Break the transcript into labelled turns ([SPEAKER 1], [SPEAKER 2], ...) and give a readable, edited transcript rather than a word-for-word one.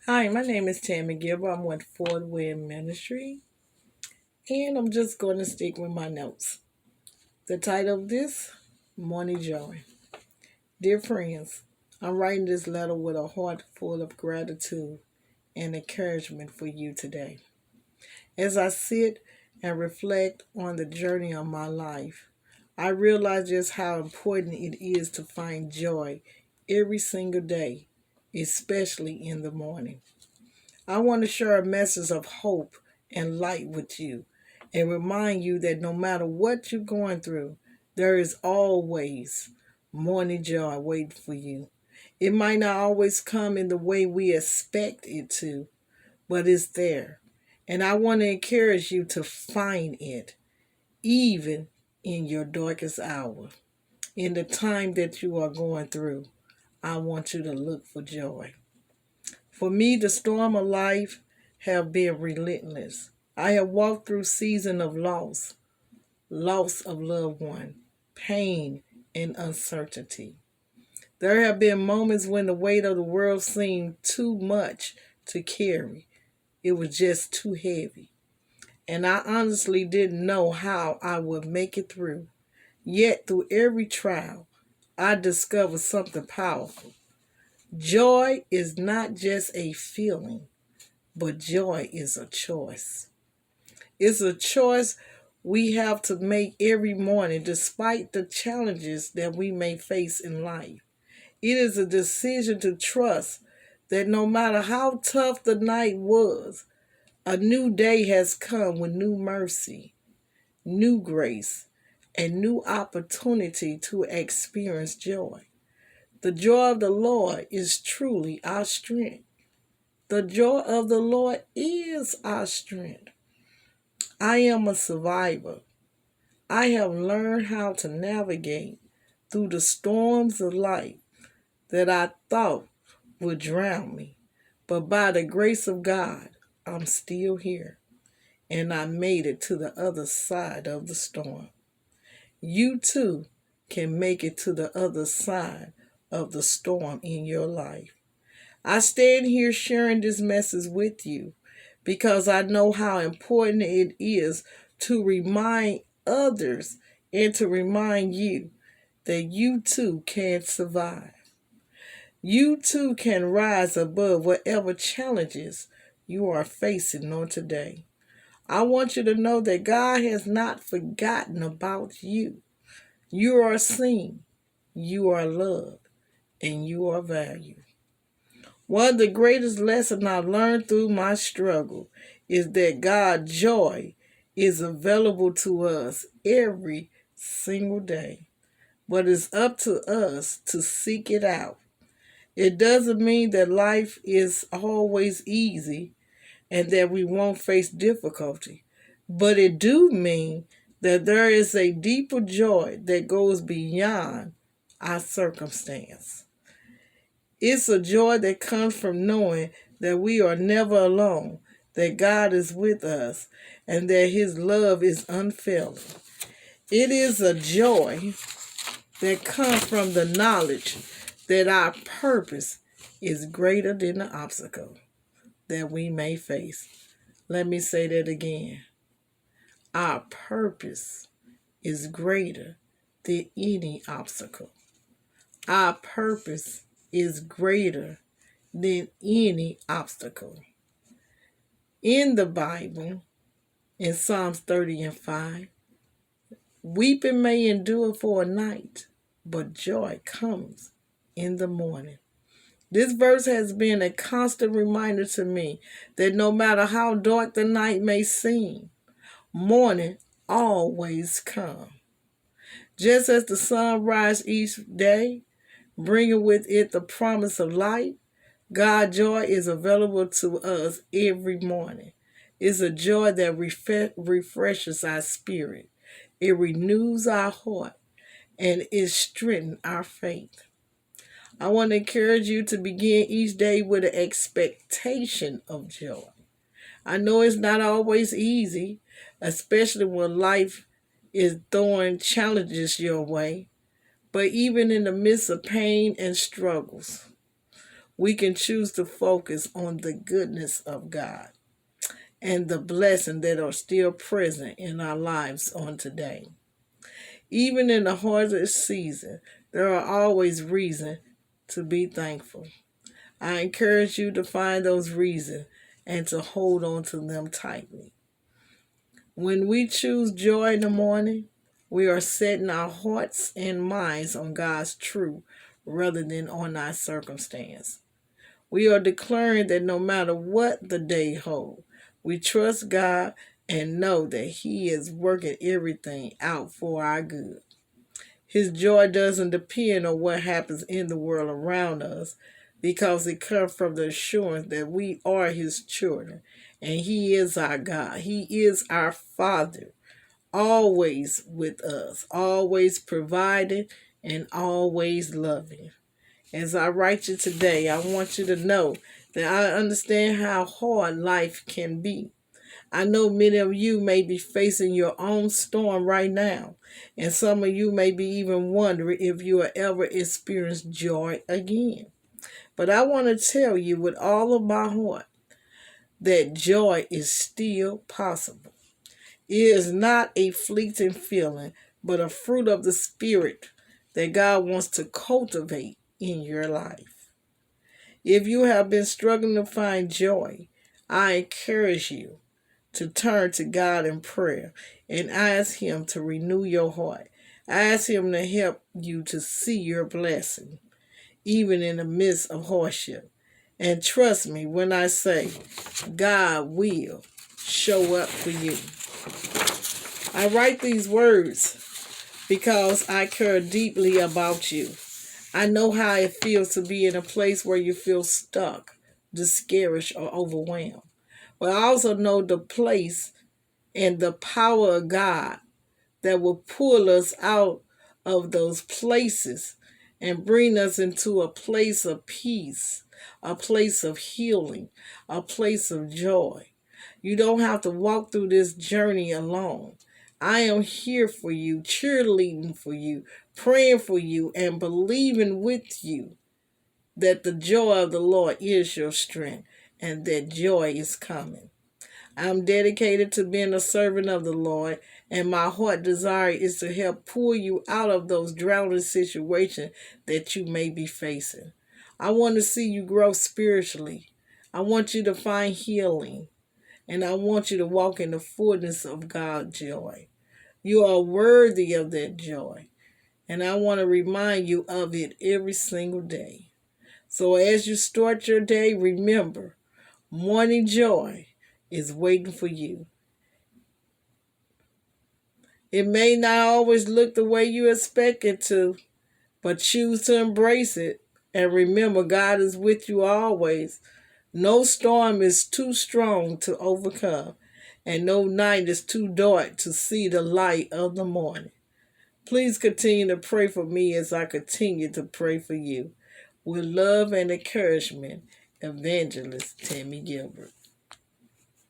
[SPEAKER 1] Hi, my name is Tammy Gilbert. I'm with Ford Wind Ministry, and I'm just going to stick with my notes. The title of this, Morning Joy. Dear friends, I'm writing this letter with a heart full of gratitude and encouragement for you today. As I sit and reflect on the journey of my life, I realize just how important it is to find joy every single day, especially in the morning. I want to share a message of hope and light with you and remind you that no matter what you're going through, there is always morning joy waiting for you. It might not always come in the way we expect it to, but it's there. And I want to encourage you to find it, even in your darkest hour. In the time that you are going through, I want you to look for joy. For me, the storm of life have been relentless. I have walked through seasons of loss of loved one, pain, and uncertainty. There have been moments when the weight of the world seemed too much to carry. It was just too heavy. And I honestly didn't know how I would make it through. Yet, through every trial, I discovered something powerful. Joy is not just a feeling, but joy is a choice. It's a choice we have to make every morning despite the challenges that we may face in life. It is a decision to trust that no matter how tough the night was, a new day has come with new mercy, new grace, and new opportunity to experience joy. The joy of the Lord is truly our strength. The joy of the Lord is our strength. I am a survivor. I have learned how to navigate through the storms of life that I thought would drown me. But by the grace of God, I'm still here. And I made it to the other side of the storm. You too can make it to the other side of the storm in your life. I stand here sharing this message with you because I know how important it is to remind others and to remind you that you too can survive. You too can rise above whatever challenges you are facing on today. I want you to know that God has not forgotten about you. You are seen, you are loved, and you are valued. One of the greatest lessons I learned through my struggle is that God's joy is available to us every single day. But it's up to us to seek it out. It doesn't mean that life is always easy and that we won't face difficulty. But it do mean that there is a deeper joy that goes beyond our circumstance. It's a joy that comes from knowing that we are never alone, that God is with us, and that His love is unfailing. It is a joy that comes from the knowledge that our purpose is greater than the obstacle that we may face. Let me say that again. Our purpose is greater than any obstacle. Our purpose is greater than any obstacle. In the Bible, in Psalms 30 and 5, weeping may endure for a night, but joy comes in the morning. This verse has been a constant reminder to me that no matter how dark the night may seem, morning always comes. Just as the sun rises each day, bringing with it the promise of light, God's joy is available to us every morning. It's a joy that refreshes our spirit. It renews our heart and it strengthens our faith. I want to encourage you to begin each day with an expectation of joy. I know it's not always easy, especially when life is throwing challenges your way, but even in the midst of pain and struggles, we can choose to focus on the goodness of God and the blessings that are still present in our lives on today. Even in the hardest season, there are always reasons to be thankful. I encourage you to find those reasons and to hold on to them tightly. When we choose joy in the morning, we are setting our hearts and minds on God's truth rather than on our circumstance. We are declaring that no matter what the day holds, we trust God and know that He is working everything out for our good. His joy doesn't depend on what happens in the world around us because it comes from the assurance that we are His children and He is our God. He is our Father, always with us, always providing and always loving. As I write you today, I want you to know that I understand how hard life can be. I know many of you may be facing your own storm right now, and some of you may be even wondering if you will ever experience joy again. But I want to tell you with all of my heart that joy is still possible. It is not a fleeting feeling, but a fruit of the Spirit that God wants to cultivate in your life. If you have been struggling to find joy, I encourage you to turn to God in prayer and ask Him to renew your heart. Ask Him to help you to see your blessing, even in the midst of hardship. And trust me when I say, God will show up for you. I write these words because I care deeply about you. I know how it feels to be in a place where you feel stuck, discouraged, or overwhelmed. But I also know the place and the power of God that will pull us out of those places and bring us into a place of peace, a place of healing, a place of joy. You don't have to walk through this journey alone. I am here for you, cheerleading for you, praying for you, and believing with you that the joy of the Lord is your strength and that joy is coming. I'm dedicated to being a servant of the Lord, and my heart desire is to help pull you out of those drowning situations that you may be facing. I want to see you grow spiritually. I want you to find healing, and I want you to walk in the fullness of God's joy. You are worthy of that joy, and I want to remind you of it every single day. So as you start your day, remember, morning joy is waiting for you. It may not always look the way you expect it to, but choose to embrace it. And remember, God is with you always. No storm is too strong to overcome, and no night is too dark to see the light of the morning. Please continue to pray for me as I continue to pray for you. With love and encouragement, Evangelist Tammy Gilbert.